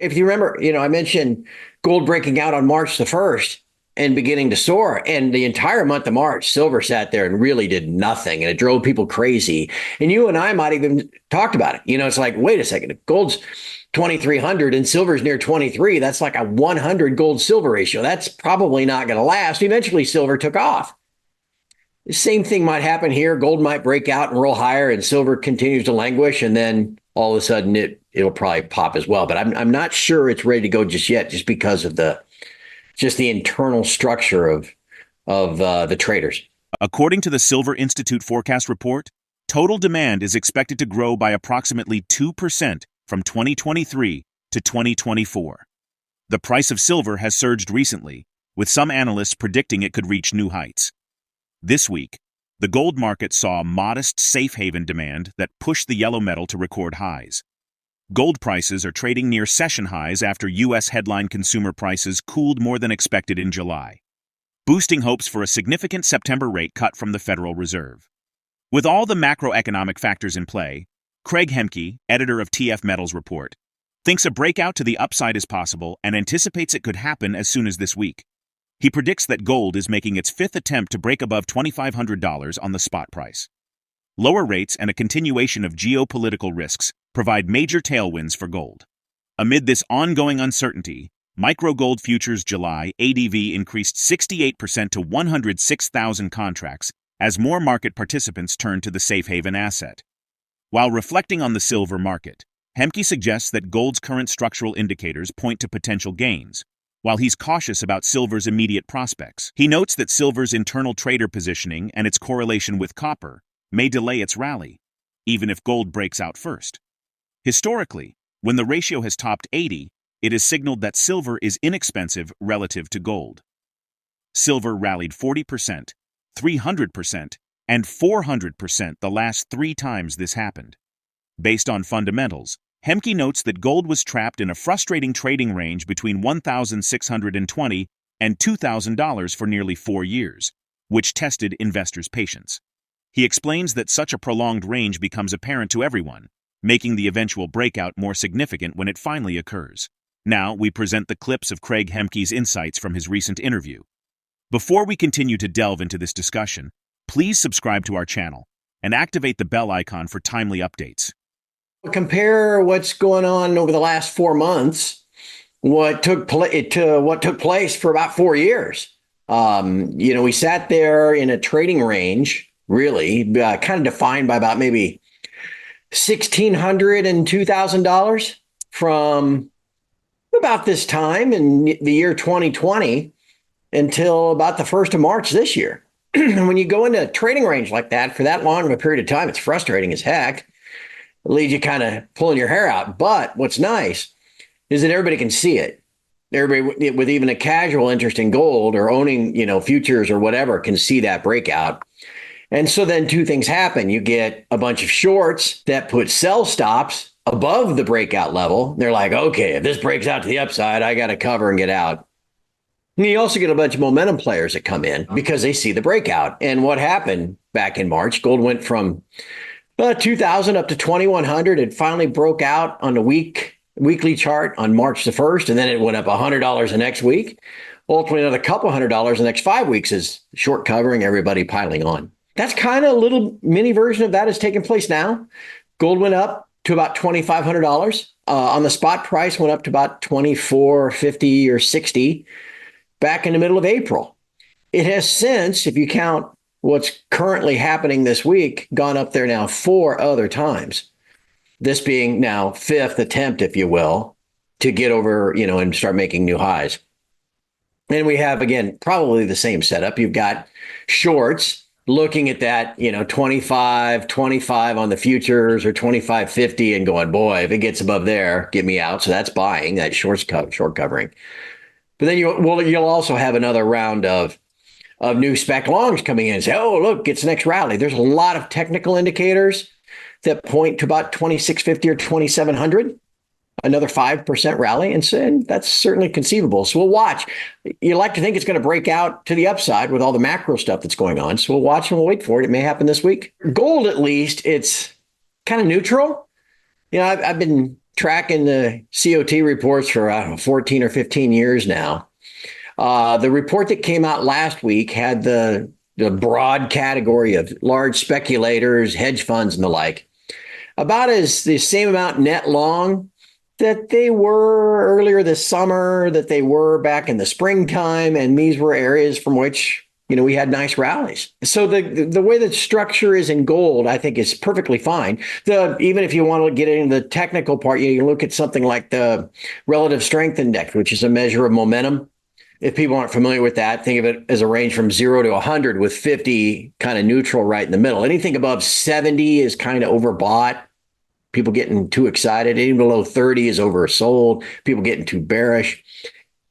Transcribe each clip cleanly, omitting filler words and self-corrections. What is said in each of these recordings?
If you remember, I mentioned gold breaking out on March the 1st and beginning to soar. And the entire month of March, silver sat there and really did nothing. And it drove people crazy. And you and I might even talked about it. It's like, wait a second, if gold's 2,300 and silver's near 23, that's like a 100 gold silver ratio. That's probably not going to last. Eventually, silver took off. The same thing might happen here. Gold might break out and roll higher and silver continues to languish. And then all of a sudden it'll probably pop as well. But I'm not sure it's ready to go just yet, just because of the internal structure of the traders. According to the Silver Institute forecast report, total demand is expected to grow by approximately 2% from 2023 to 2024. The price of silver has surged recently, with some analysts predicting it could reach new heights. This week, the gold market saw modest safe haven demand that pushed the yellow metal to record highs. Gold prices are trading near session highs after U.S. headline consumer prices cooled more than expected in July, boosting hopes for a significant September rate cut from the Federal Reserve. With all the macroeconomic factors in play, CraigHemke, editor of TF Metals Report, thinks a breakout to the upside is possible and anticipates it could happen as soon as this week. He predicts that gold is making its fifth attempt to break above $2,500 on the spot price. Lower rates and a continuation of geopolitical risks provide major tailwinds for gold. Amid this ongoing uncertainty, micro gold futures July ADV increased 68% to 106,000 contracts as more market participants turn to the safe haven asset. While reflecting on the silver market, Hemke suggests that gold's current structural indicators point to potential gains, while he's cautious about silver's immediate prospects. He notes that silver's internal trader positioning and its correlation with copper may delay its rally, even if gold breaks out first. Historically, when the ratio has topped 80, it has signaled that silver is inexpensive relative to gold. Silver rallied 40%, 300%, and 400% the last 3 times this happened. Based on fundamentals, Hemke notes that gold was trapped in a frustrating trading range between $1,620 and $2,000 for nearly 4 years, which tested investors' patience. He explains that such a prolonged range becomes apparent to everyone, making the eventual breakout more significant when it finally occurs. Now, we present the clips of CraigHemke's insights from his recent interview. Before we continue to delve into this discussion, please subscribe to our channel and activate the bell icon for timely updates. Compare what's going on over the last 4 months, what took place for about 4 years. We sat there in a trading range, really kind of defined by about maybe $1,600 and $2,000 from about this time in the year 2020 until about the 1st of March this year. And when you go into a trading range like that for that long of a period of time, it's frustrating as heck. It leaves you kind of pulling your hair out. But what's nice is that everybody can see it. Everybody with even a casual interest in gold or owning, futures or whatever can see that breakout. And so then 2 things happen. You get a bunch of shorts that put sell stops above the breakout level. They're like, okay, if this breaks out to the upside, I got to cover and get out. And you also get a bunch of momentum players that come in because they see the breakout. And what happened back in March, gold went from 2,000 up to 2,100. It finally broke out on the weekly chart on March the 1st, and then it went up $100 the next week. Ultimately, another couple $100 the next 5 weeks is short covering, everybody piling on. That's kind of a little mini version of that is taking place now. Gold went up to about $2,500. On the spot price went up to about $2,450 or $2,460 back in the middle of April. It has since, if you count what's currently happening this week, gone up there now 4 other times. This being now 5th attempt, if you will, to get over, and start making new highs. And we have, again, probably the same setup. You've got shorts looking at that, 25 on the futures or 25.50 and going, boy, if it gets above there, get me out. So that's buying, that short covering. But then you'll also have another round of new spec longs coming in and say, oh, look, it's the next rally. There's a lot of technical indicators that point to about 2650 or 2700, another 5% rally. And that's certainly conceivable. So we'll watch. You like to think it's going to break out to the upside with all the macro stuff that's going on. So we'll watch and we'll wait for it. It may happen this week. Gold, at least, it's kind of neutral. I've been tracking the COT reports for, I don't know, 14 or 15 years now. The report that came out last week had the broad category of large speculators, hedge funds, and the like, about as the same amount net long that they were earlier this summer, that they were back in the springtime, and these were areas from which we had nice rallies. So the way the structure is in gold, I think, is perfectly fine. Even if you want to get into the technical part, you look at something like the relative strength index, which is a measure of momentum. If people aren't familiar with that, think of it as a range from 0 to 100, with 50 kind of neutral right in the middle. Anything above 70 is kind of overbought. People getting too excited. Anything below 30 is oversold. People getting too bearish.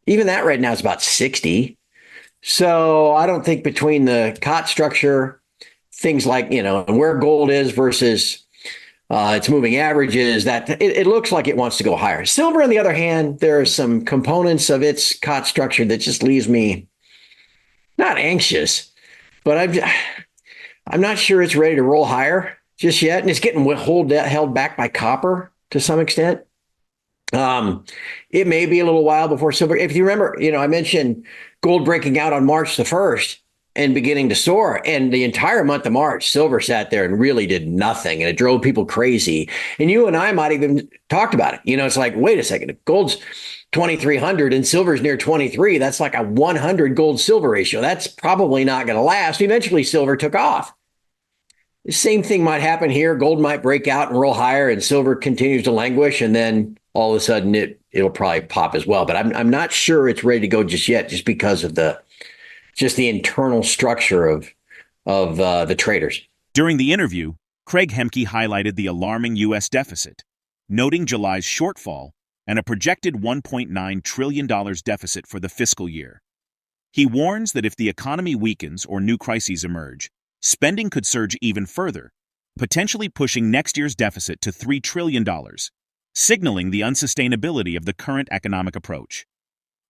Even that right now is about 60. So I don't think between the COT structure, things like, and where gold is versus its moving averages, that it looks like it wants to go higher. Silver, on the other hand, there are some components of its COT structure that just leaves me not anxious, but I'm not sure it's ready to roll higher just yet. And it's getting held back by copper to some extent. It may be a little while before silver. If you remember, I mentioned gold breaking out on March the 1st and beginning to soar. And the entire month of March, silver sat there and really did nothing. And it drove people crazy. And you and I might even talked about it. It's like, wait a second, if gold's 2,300 and silver's near 23. That's like a 100 gold silver ratio. That's probably not going to last. Eventually, silver took off. The same thing might happen here. Gold might break out and roll higher, and silver continues to languish. And then all of a sudden it'll probably pop as well. But I'm not sure it's ready to go just yet, just because of the internal structure of the traders. During the interview, CraigHemke highlighted the alarming U.S. deficit, noting July's shortfall and a projected $1.9 trillion deficit for the fiscal year. He warns that if the economy weakens or new crises emerge, spending could surge even further, potentially pushing next year's deficit to $3 trillion, signaling the unsustainability of the current economic approach.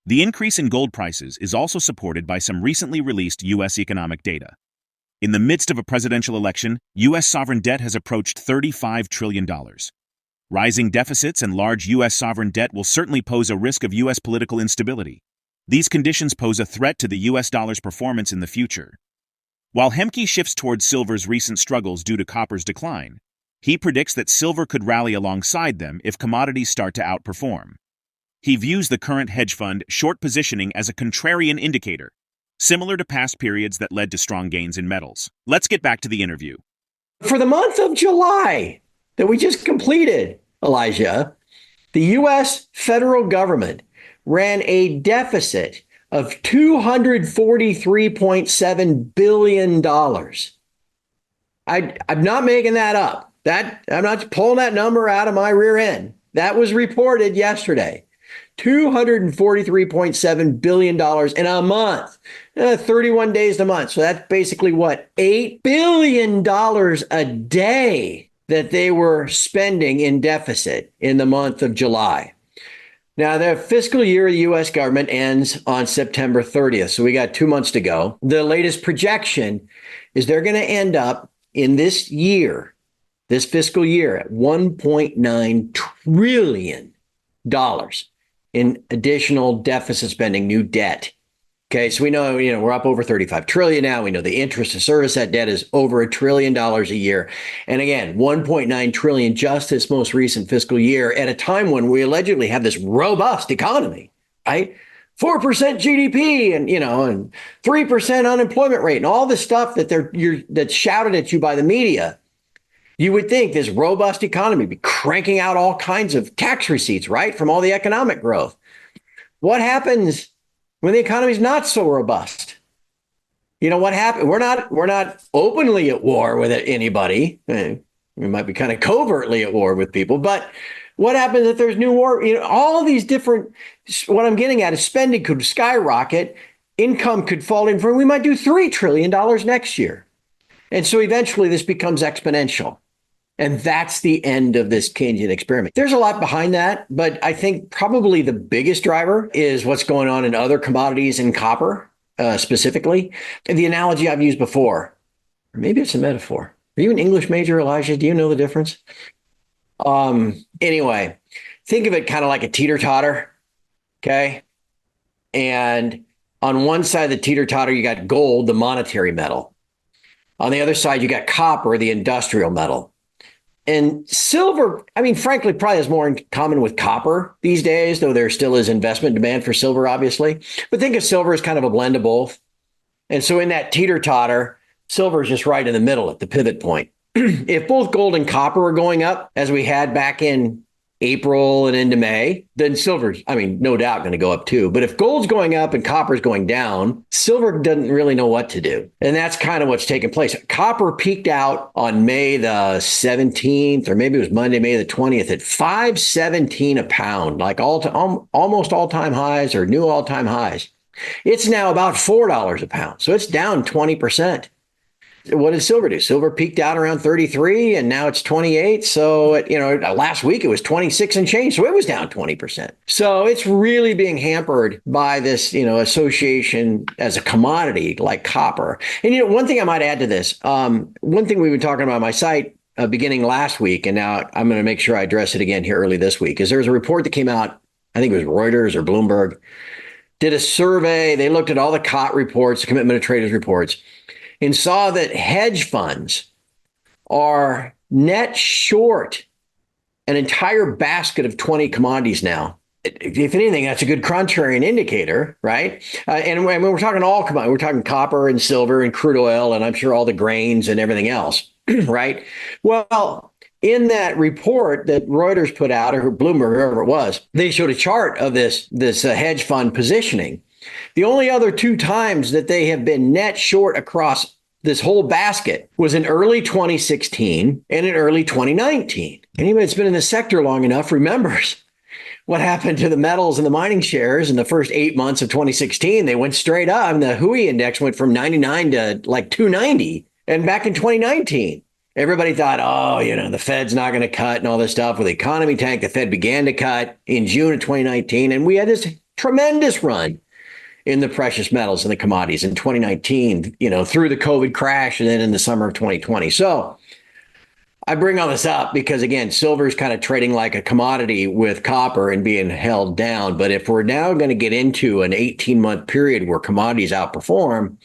The increase in gold prices is also supported by some recently released U.S. economic data. In the midst of a presidential election, U.S. sovereign debt has approached $35 trillion. Rising deficits and large U.S. sovereign debt will certainly pose a risk of U.S. political instability. These conditions pose a threat to the U.S. dollar's performance in the future. While Hemke shifts towards silver's recent struggles due to copper's decline, he predicts that silver could rally alongside them if commodities start to outperform. He views the current hedge fund short positioning as a contrarian indicator, similar to past periods that led to strong gains in metals. Let's get back to the interview. For the month of July that we just completed, Elijah, the U.S. federal government ran a deficit of $243.7 billion. I'm not making that up. I'm not pulling that number out of my rear end. That was reported yesterday. $243.7 billion in a month, 31 days a month. So that's basically what, $8 billion a day that they were spending in deficit in the month of July. Now, the fiscal year of the U.S. government ends on September 30th, so we got 2 months to go. The latest projection is they're going to end up in this year, this fiscal year, at $1.9 trillion in additional deficit spending, new debt. Okay, so we know, we're up over 35 trillion now. We know the interest to service that debt is over $1 trillion a year. And again, 1.9 trillion just this most recent fiscal year, at a time when we allegedly have this robust economy, right? 4% GDP and 3% unemployment rate and all the stuff that's shouted at you by the media. You would think this robust economy would be cranking out all kinds of tax receipts, right, from all the economic growth. What happens when the economy is not so robust? What happened? We're not openly at war with anybody. We might be kind of covertly at war with people, but what happens if there's new war? All these different, what I'm getting at is spending could skyrocket, income could fall in, we might do $3 trillion next year. And so eventually this becomes exponential. And that's the end of this Keynesian experiment. There's a lot behind that, but I think probably the biggest driver is what's going on in other commodities and copper specifically. And the analogy I've used before, or maybe it's a metaphor. Are you an English major, Elijah? Do you know the difference? Anyway, think of it kind of like a teeter-totter. Okay. And on one side of the teeter-totter, you got gold, the monetary metal. On the other side, you got copper, the industrial metal. And silver, I mean, frankly, probably has more in common with copper these days, though there still is investment demand for silver, obviously. But think of silver as kind of a blend of both. And so in that teeter-totter, silver is just right in the middle at the pivot point. If both gold and copper are going up, as we had back in April and into May, then silver's, I mean, no doubt going to go up too. But if gold's going up and copper's going down, silver doesn't really know what to do. And that's kind of what's taking place. Copper peaked out on May the 17th, or maybe it was Monday, May the 20th at 517 a pound, like almost all-time highs or new all-time highs. It's now about $4 a pound. So it's down 20%. What did silver do? Silver peaked out around 33 and now it's 28. So, last week it was 26 and change. So it was down 20%. So it's really being hampered by this, association as a commodity like copper. And, one thing I might add to this, one thing we've been talking about on my site beginning last week, and now I'm going to make sure I address it again here early this week, is there's a report that came out, I think it was Reuters or Bloomberg, did a survey. They looked at all the COT reports, the commitment of traders reports, and saw that hedge funds are net short an entire basket of 20 commodities now. If anything, that's a good contrarian indicator, right? And when we're talking all commodities, we're talking copper and silver and crude oil, and I'm sure all the grains and everything else, right? Well, in that report that Reuters put out, or Bloomberg, whoever it was, they showed a chart of this hedge fund positioning. The only other two times that they have been net short across this whole basket was in early 2016 and in early 2019. Anybody that's been in the sector long enough remembers what happened to the metals and the mining shares in the first 8 months of 2016. They went straight up, and the Hui index went from 99 to like 290. And back in 2019, everybody thought, the Fed's not going to cut and all this stuff. With the economy tank, the Fed began to cut in June of 2019. And we had this tremendous run in the precious metals and the commodities in 2019, through the COVID crash and then in the summer of 2020. So I bring all this up because, again, silver is kind of trading like a commodity with copper and being held down. But if we're now going to get into an 18-month period where commodities outperform,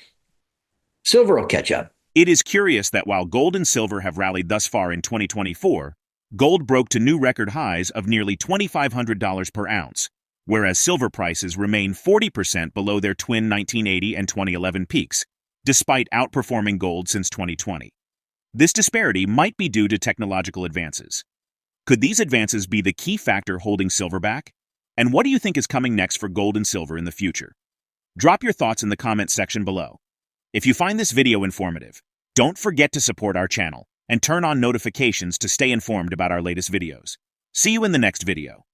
silver will catch up. It is curious that while gold and silver have rallied thus far in 2024, gold broke to new record highs of nearly $2,500 per ounce, whereas silver prices remain 40% below their twin 1980 and 2011 peaks, despite outperforming gold since 2020. This disparity might be due to technological advances. Could these advances be the key factor holding silver back? And what do you think is coming next for gold and silver in the future? Drop your thoughts in the comments section below. If you find this video informative, don't forget to support our channel and turn on notifications to stay informed about our latest videos. See you in the next video.